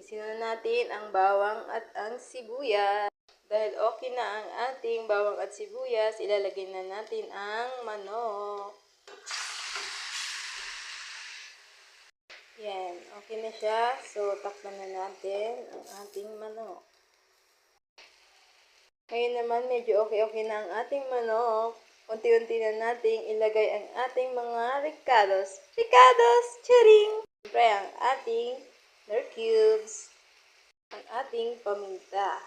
Alisin na natin ang bawang at ang sibuyas. Dahil okay na ang ating bawang at sibuyas, ilalagay na natin ang manok. Yan, okay na siya. So, takpan na natin ang ating manok. Ngayon naman, medyo okay na ang ating manok. Unti-unti na nating ilagay ang ating mga ricados. Ricados! Charing! Siyempre, ang ating nor cubes. Ang ating paminta.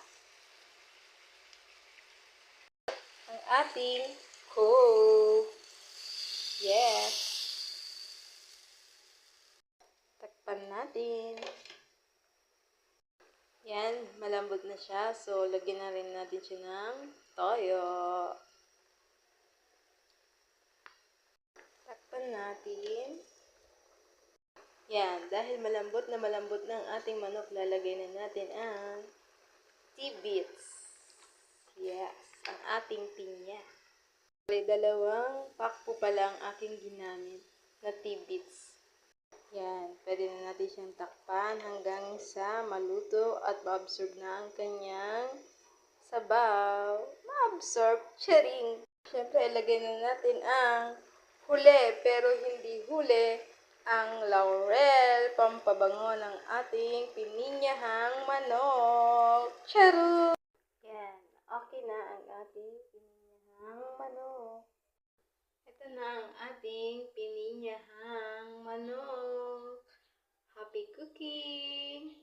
Ang ating coke. Yes. Takpan natin. Yan, malambot na siya. So, lagyan na rin natin siya ng toyo. Takpan natin. Yan, dahil malambot na ang ating manok, lalagay na natin ang tidbits. Yes, ang ating pinya. Dalawang pack po pala ang aking ginamit na tidbits. Yan, pwede na natin siyang takpan hanggang sa maluto at ma-absorb na ang kanyang sabaw. Ma-absorb, charing! Siyempre, ilagay na natin ang huli, pero hindi huli, ang laurel, pampabango ng ating pininyahang manok. Charu! Yan, okay na ang ating pininyahang manok. Ito na ang ating pininyahang manok. Happy cooking!